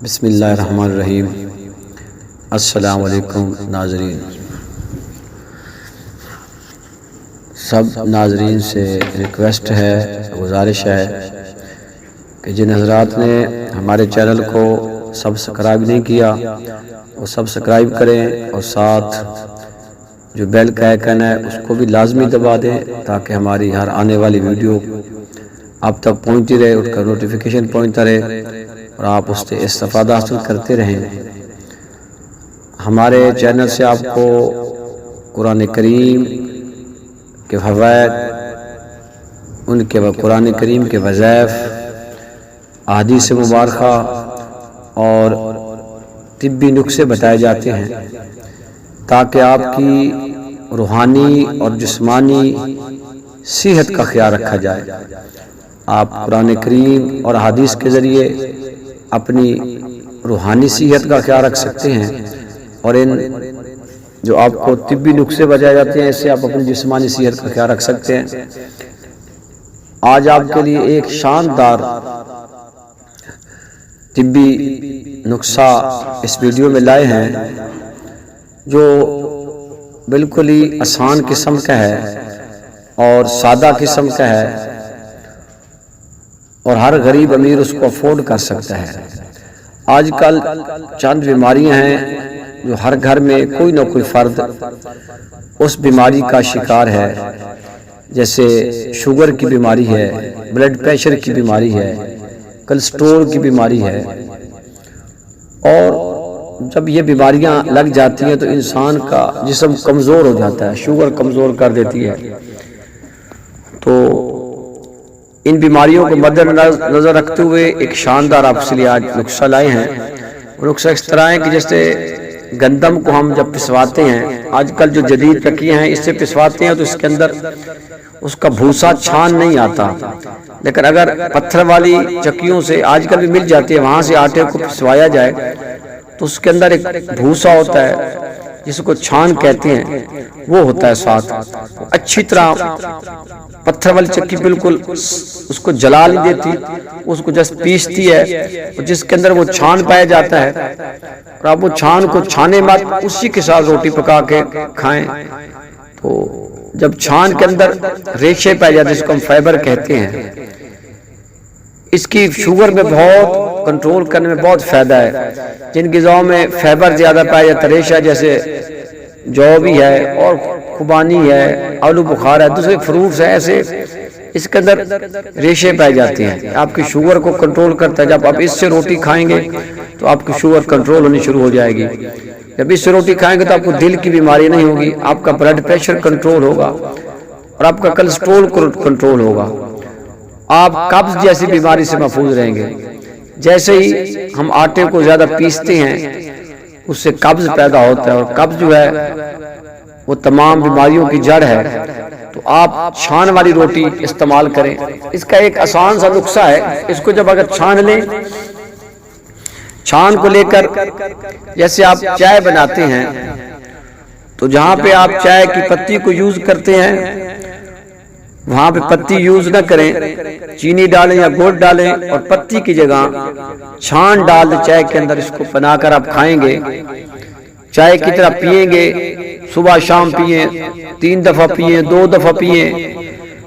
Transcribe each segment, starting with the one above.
بسم اللہ الرحمن الرحیم۔ السلام علیکم ناظرین، سب ناظرین سے ریکویسٹ ہے، گزارش ہے کہ جن حضرات نے ہمارے چینل کو سبسکرائب نہیں کیا وہ سبسکرائب کریں، اور ساتھ جو بیل کا آئیکن ہے اس کو بھی لازمی دبا دیں تاکہ ہماری ہر آنے والی ویڈیو آپ تک پہنچتی رہے، اس کا نوٹیفیکیشن پہنچتا رہے اور آپ اس سے استفادہ حاصل کرتے رہیں۔ ہمارے چینل سے آپ کو قرآن کریم کے فوائد، ان کے قرآن کریم کے وظائف، احادیث مبارکہ اور طبی نسخے بتائے جاتے ہیں تاکہ آپ کی روحانی اور جسمانی صحت کا خیال رکھا جائے۔ آپ قرآن کریم اور حدیث کے ذریعے اپنی روحانی صحت کا خیال رکھ سکتے ہیں، اور ان جو آپ کو طبی نسخے بتائے جاتے ہیں اس سے آپ اپنی جسمانی صحت کا خیال رکھ سکتے ہیں۔ آج آپ کے لیے ایک شاندار طبی نسخہ اس ویڈیو میں لائے ہیں جو بالکل ہی آسان قسم کا ہے اور سادہ قسم کا ہے، اور ہر غریب امیر اس کو افورڈ کر سکتا ہے۔ آج کل چند بیماریاں ہیں جو ہر گھر میں کوئی نہ کوئی فرد اس بیماری کا شکار ہے، جیسے شوگر کی بیماری ہے، بلڈ پریشر کی بیماری ہے، کولیسٹرول کی بیماری ہے، اور جب یہ بیماریاں لگ جاتی ہیں تو انسان کا جسم کمزور ہو جاتا ہے، شوگر کمزور کر دیتی ہے۔ تو ان بیماریوں کو مد نظر رکھتے ہوئے ایک شاندار آپ کے لیے آج نسخہ لائے ہیں۔ نسخہ اس طرح ہے کہ جیسے گندم کو ہم جب پسواتے ہیں، آج کل جو جدید تکیے ہیں اس سے پسواتے ہیں تو اس کے اندر اس کا بھوسا چھان نہیں آتا، لیکن اگر پتھر والی چکیوں سے آج کل بھی مل جاتی ہے، وہاں سے آٹے کو پسوایا جائے تو اس کے اندر ایک بھوسا ہوتا ہے جس کو چھان کہتے ہیں، وہ ہوتا ہے ساتھ۔ اچھی طرح پتھر والی چکی بالکل اس کو جلا نہیں دیتی، اس کو جس پیستی ہے، جس کے اندر وہ چھان پایا جاتا ہے، اور آپ وہ چھان کو چھانے مت، اسی کے ساتھ روٹی پکا کے کھائیں۔ تو جب چھان کے اندر ریشے پائے جاتے ہیں جس کو ہم فائبر کہتے ہیں، اس کی شوگر میں بہت کنٹرول کرنے میں بہت فائدہ ہے۔ جن غذاؤں میں فائبر زیادہ پایا جاتا ہے، ریشہ جیسے جو بھی ہے اور خوبانی ہے، آلو بخارا ہے، دوسرے فروٹس ہیں، ایسے اس کے اندر ریشے پائے جاتے ہیں، آپ کی شوگر کو کنٹرول کرتا ہے۔ جب آپ اس سے روٹی کھائیں گے تو آپ کی شوگر کنٹرول ہونی شروع ہو جائے گی۔ جب اس سے روٹی کھائیں گے تو آپ کو دل کی بیماری نہیں ہوگی، آپ کا بلڈ پریشر کنٹرول ہوگا اور آپ کا کولیسٹرول کنٹرول ہوگا، آپ قبض جیسی بیماری سے محفوظ رہیں گے۔ جیسے ہی ہم آٹے کو زیادہ پیستے ہیں اس سے قبض پیدا ہوتا ہے، اور قبض جو ہے وہ تمام بیماریوں کی جڑ ہے۔ تو آپ چھان والی روٹی استعمال کریں۔ اس کا ایک آسان سا نسخہ ہے، اس کو جب اگر چھان لیں، چھان کو لے کر جیسے آپ چائے بناتے ہیں تو جہاں پہ آپ چائے کی پتی کو یوز کرتے ہیں وہاں پہ پتی یوز نہ کریں، چینی ڈالیں یا گڑ ڈالیں اور پتی کی جگہ چھان ڈال دیں چائے کے اندر۔ اس کو بنا کر آپ کھائیں گے، چائے کی طرح پیئیں گے، صبح شام پیئیں، 3 دفعہ پیئیں، 2 دفعہ پیئیں،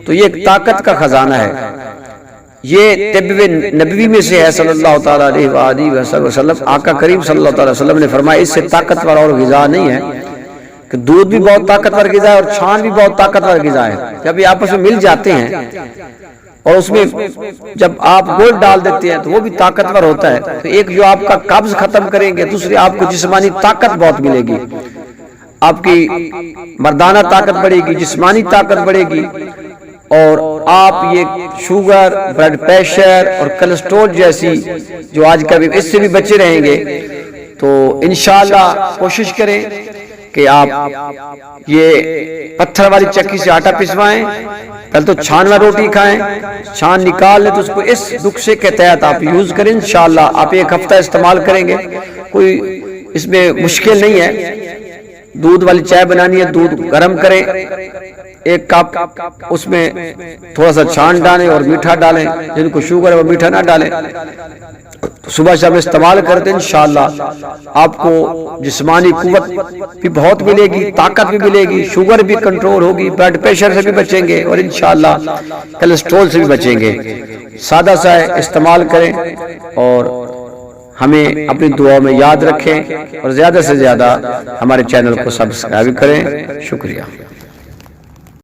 تو یہ ایک طاقت کا خزانہ ہے۔ یہ طب نبوی میں سے ہے صلی اللہ تعالیٰ علیہ وآلہ وسلم۔ آقا کریم صلی اللہ تعالیٰ وسلم نے فرمایا اس سے طاقتور اور غذا نہیں ہے، کہ دودھ بھی بہت طاقتور غذا ہے اور چھان بھی بہت طاقتور غذا ہے۔ جب یہ آپس میں مل جاتے ہیں اور اس میں جب آپ گڑ ڈال دیتے ہیں تو وہ بھی طاقتور ہوتا ہے، تو ایک جو آپ کا قبض ختم کریں گے، دوسری آپ کو جسمانی طاقت بہت ملے گی، آپ کی مردانہ طاقت بڑھے گی، جسمانی طاقت بڑھے گی، اور آپ یہ شوگر، بلڈ پریشر اور کولیسٹرول جیسی جو آج کل اس سے بھی بچے رہیں گے۔ تو انشاءاللہ کوشش کریں کہ آپ یہ پتھر والی چکی سے آٹا پسوائیں، پہلے تو چھان والی روٹی کھائیں، چھان نکال لیں تو اس کو اس نسخے کے تحت آپ یوز کریں۔ انشاءاللہ آپ 1 ہفتہ استعمال کریں گے، کوئی اس میں مشکل نہیں ہے۔ دودھ والی چائے بنانی ہے، دودھ گرم کریں، 1 کپ، اس میں تھوڑا سا چھان ڈالیں اور میٹھا ڈالیں، جن کو شوگر ہے وہ میٹھا نہ ڈالیں، تو صبح شام استعمال کرتے ہیں انشاءاللہ آپ کو جسمانی قوت بھی بہت ملے گی، طاقت بھی ملے گی، شوگر بھی کنٹرول ہوگی، بلڈ پریشر سے بھی بچیں گے اور انشاءاللہ کولیسٹرول سے بھی بچیں گے۔ سادہ سا ہے، استعمال کریں اور ہمیں اپنی دعاؤں میں یاد رکھیں اور زیادہ سے زیادہ ہمارے چینل کو سبسکرائب کریں۔ شکریہ۔